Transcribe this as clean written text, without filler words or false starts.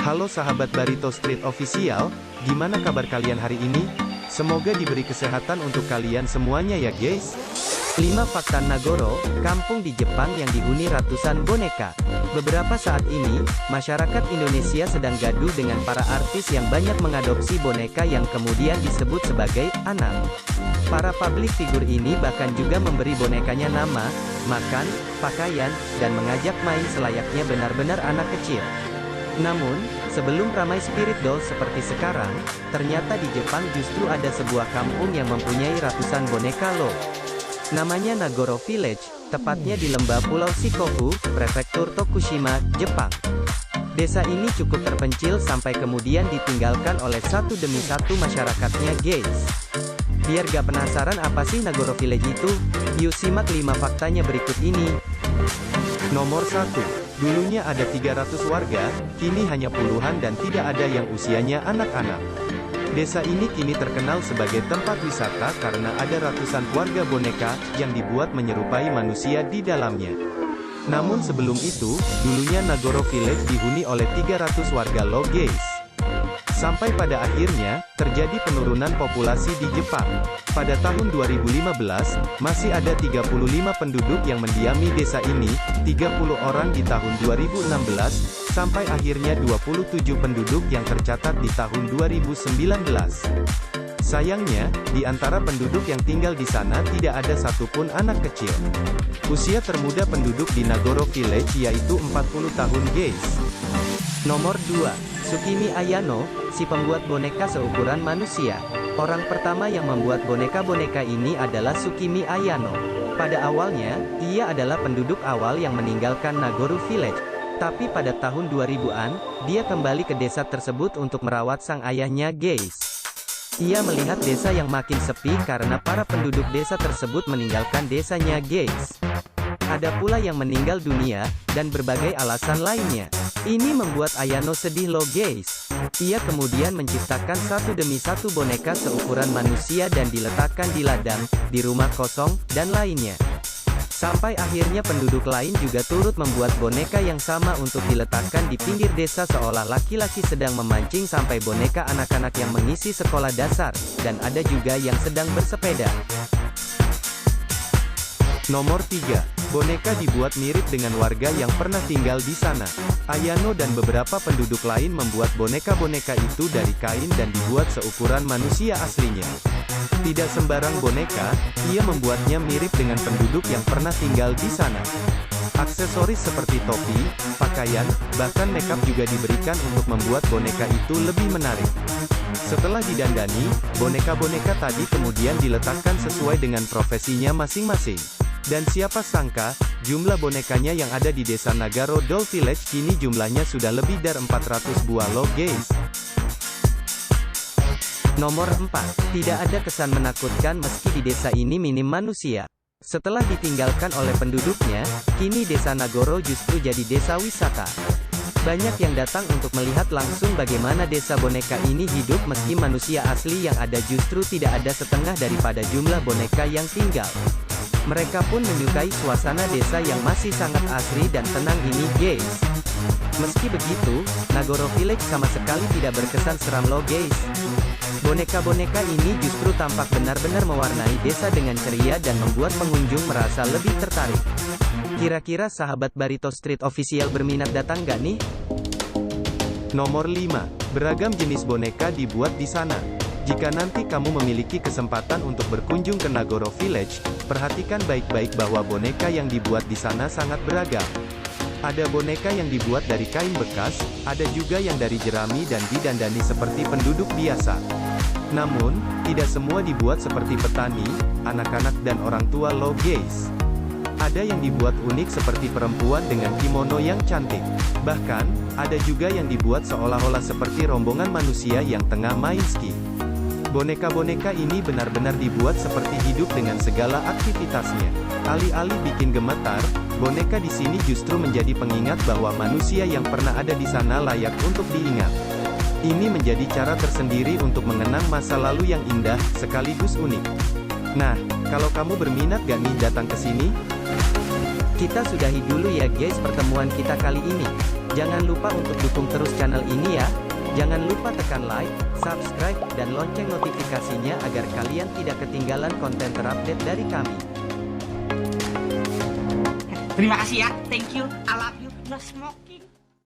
Halo sahabat Barito Street Official, gimana kabar kalian hari ini? Semoga diberi kesehatan untuk kalian semuanya ya guys. 5 fakta Nagoro, kampung di Jepang yang dihuni ratusan boneka. Beberapa saat ini, masyarakat Indonesia sedang gaduh dengan para artis yang banyak mengadopsi boneka yang kemudian disebut sebagai anak. Para publik figur ini bahkan juga memberi bonekanya nama, makan, pakaian, dan mengajak main selayaknya benar-benar anak kecil. Namun, sebelum ramai spirit doll seperti sekarang, ternyata di Jepang justru ada sebuah kampung yang mempunyai ratusan boneka loh. Namanya Nagoro Village, tepatnya di lembah Pulau Shikoku, Prefektur Tokushima, Jepang. Desa ini cukup terpencil sampai kemudian ditinggalkan oleh satu demi satu masyarakatnya guys. Biar gak penasaran apa sih Nagoro Village itu, yuk simak 5 faktanya berikut ini. Nomor 1. Dulunya ada 300 warga, kini hanya puluhan dan tidak ada yang usianya anak-anak. Desa ini kini terkenal sebagai tempat wisata karena ada ratusan warga boneka yang dibuat menyerupai manusia di dalamnya. Namun sebelum itu, dulunya Nagoro Village dihuni oleh 300 warga loh guys. Sampai pada akhirnya, terjadi penurunan populasi di Jepang. Pada tahun 2015, masih ada 35 penduduk yang mendiami desa ini, 30 orang di tahun 2016, sampai akhirnya 27 penduduk yang tercatat di tahun 2019. Sayangnya, di antara penduduk yang tinggal di sana tidak ada satupun anak kecil. Usia termuda penduduk di Nagoro Village yaitu 40 tahun guys. Nomor 2. Tsukimi Ayano, si pembuat boneka seukuran manusia. Orang pertama yang membuat boneka-boneka ini adalah Tsukimi Ayano. Pada awalnya, ia adalah penduduk awal yang meninggalkan Nagoro Village. Tapi pada tahun 2000-an, dia kembali ke desa tersebut untuk merawat sang ayahnya guys. Ia melihat desa yang makin sepi karena para penduduk desa tersebut meninggalkan desanya guys. Ada pula yang meninggal dunia, dan berbagai alasan lainnya. Ini membuat Ayano sedih loh guys. Ia kemudian menciptakan satu demi satu boneka seukuran manusia dan diletakkan di ladang, di rumah kosong, dan lainnya. Sampai akhirnya penduduk lain juga turut membuat boneka yang sama untuk diletakkan di pinggir desa seolah laki-laki sedang memancing sampai boneka anak-anak yang mengisi sekolah dasar, dan ada juga yang sedang bersepeda. Nomor 3. Boneka dibuat mirip dengan warga yang pernah tinggal di sana. Ayano dan beberapa penduduk lain membuat boneka-boneka itu dari kain dan dibuat seukuran manusia aslinya. Tidak sembarang boneka, ia membuatnya mirip dengan penduduk yang pernah tinggal di sana. Aksesoris seperti topi, pakaian, bahkan makeup juga diberikan untuk membuat boneka itu lebih menarik. Setelah didandani, boneka-boneka tadi kemudian diletakkan sesuai dengan profesinya masing-masing. Dan siapa sangka, jumlah bonekanya yang ada di desa Nagoro Doll Village kini jumlahnya sudah lebih dari 400 buah loh guys. Nomor 4. Tidak ada kesan menakutkan meski di desa ini minim manusia. Setelah ditinggalkan oleh penduduknya, kini desa Nagoro justru jadi desa wisata. Banyak yang datang untuk melihat langsung bagaimana desa boneka ini hidup meski manusia asli yang ada justru tidak ada setengah daripada jumlah boneka yang tinggal. Mereka pun menyukai suasana desa yang masih sangat asri dan tenang ini guys. Meski begitu, Nagoro Village sama sekali tidak berkesan seram loh guys. Boneka-boneka ini justru tampak benar-benar mewarnai desa dengan ceria dan membuat pengunjung merasa lebih tertarik. Kira-kira sahabat Barito Street Official berminat datang gak nih? Nomor 5. Beragam jenis boneka dibuat di sana. Jika nanti kamu memiliki kesempatan untuk berkunjung ke Nagoro Village, perhatikan baik-baik bahwa boneka yang dibuat di sana sangat beragam. Ada boneka yang dibuat dari kain bekas, ada juga yang dari jerami dan didandani seperti penduduk biasa. Namun, tidak semua dibuat seperti petani, anak-anak dan orang tua loh guys. Ada yang dibuat unik seperti perempuan dengan kimono yang cantik. Bahkan, ada juga yang dibuat seolah-olah seperti rombongan manusia yang tengah main ski. Boneka-boneka ini benar-benar dibuat seperti hidup dengan segala aktivitasnya. Alih-alih bikin gemetar, boneka di sini justru menjadi pengingat bahwa manusia yang pernah ada di sana layak untuk diingat. Ini menjadi cara tersendiri untuk mengenang masa lalu yang indah, sekaligus unik. Nah, kalau kamu berminat gak nih datang ke sini? Kita sudahi dulu ya guys pertemuan kita kali ini. Jangan lupa untuk dukung terus channel ini ya. Jangan lupa tekan like, subscribe, dan lonceng notifikasinya agar kalian tidak ketinggalan konten terupdate dari kami. Terima kasih ya, thank you, I love you, no smoking.